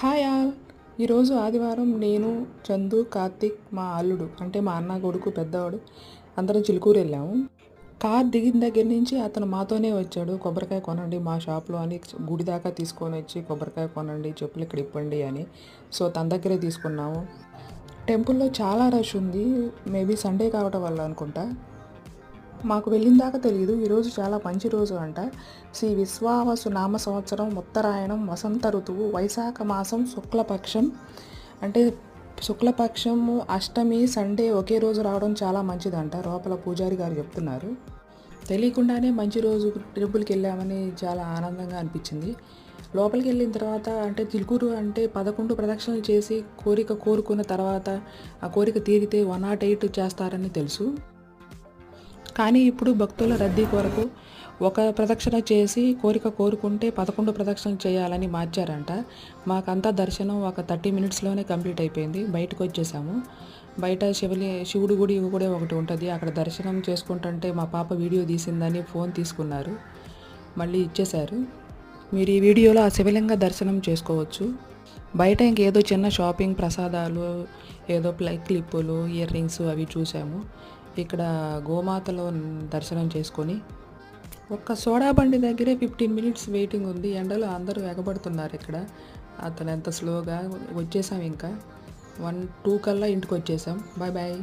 Hi all. ఈరోజు ఆదివారం నేను, చందు, కార్తీక్, మా అల్లుడు అంటే మా అన్న కొడుకు పెద్దవాడు అందరం చిలుకూరు వెళ్ళాము. కార్ దిగిన దగ్గర నుంచి అతను మాతోనే వచ్చాడు. కొబ్బరికాయ కొనండి మా షాప్లో అని గుడి దాకా తీసుకొని వచ్చి కొబ్బరికాయ కొనండి, చెప్పులు ఇక్కడ ఇప్పండి అని. సో తన దగ్గరే తీసుకున్నాము. టెంపుల్లో చాలా రష్ ఉంది. మేబీ సండే కావటం వల్ల అనుకుంటా. మాకు వెళ్ళిన దాకా తెలియదు. ఈరోజు చాలా మంచి రోజు అంట. శ్రీ విశ్వావసు నామ సంవత్సరం, ఉత్తరాయణం, వసంత ఋతువు, వైశాఖ మాసం, శుక్లపక్షం. అంటే శుక్లపక్షము అష్టమి సండే ఒకే రోజు రావడం చాలా మంచిదంట. లోపల పూజారి గారు చెప్తున్నారు. తెలియకుండానే మంచి రోజు టెంపుల్కి వెళ్ళామని చాలా ఆనందంగా అనిపించింది. లోపలికి వెళ్ళిన తర్వాత అంటే చిలుకూరు అంటే 11 ప్రదక్షిణలు చేసి కోరిక కోరుకున్న తర్వాత ఆ కోరిక తీరితే 108 చేస్తారని తెలుసు. కానీ ఇప్పుడు భక్తుల రద్దీ కొరకు ఒక ప్రదక్షిణ చేసి కోరిక కోరుకుంటే 11 ప్రదక్షిణలు చేయాలని మార్చారంట. మాకంతా దర్శనం ఒక 30 మినిట్స్లోనే కంప్లీట్ అయిపోయింది. బయటకు వచ్చేసాము. బయట శివుడి గుడి కూడా ఒకటి ఉంటుంది. అక్కడ దర్శనం చేసుకుంటుంటే మా పాప వీడియో తీసిందని ఫోన్ తీసుకున్నారు, మళ్ళీ ఇచ్చేశారు. మీరు ఈ వీడియోలో ఆ శివలింగ దర్శనం చేసుకోవచ్చు. బయట ఇంకేదో చిన్న షాపింగ్, ప్రసాదాలు, ఏదో క్లిప్పులు, ఇయర్ రింగ్స్ అవి చూసాము. ఇక్కడ గోమాతలో దర్శనం చేసుకొని ఒక్క సోడా బండి దగ్గరే 15 మినిట్స్ వెయిటింగ్ ఉంది. ఎండలో అందరూ ఎగబడుతున్నారు ఇక్కడ. అతను ఎంత స్లోగా వచ్చేసాం. ఇంకా 1-2 కల్లా ఇంటికి వచ్చేసాం. Bye bye.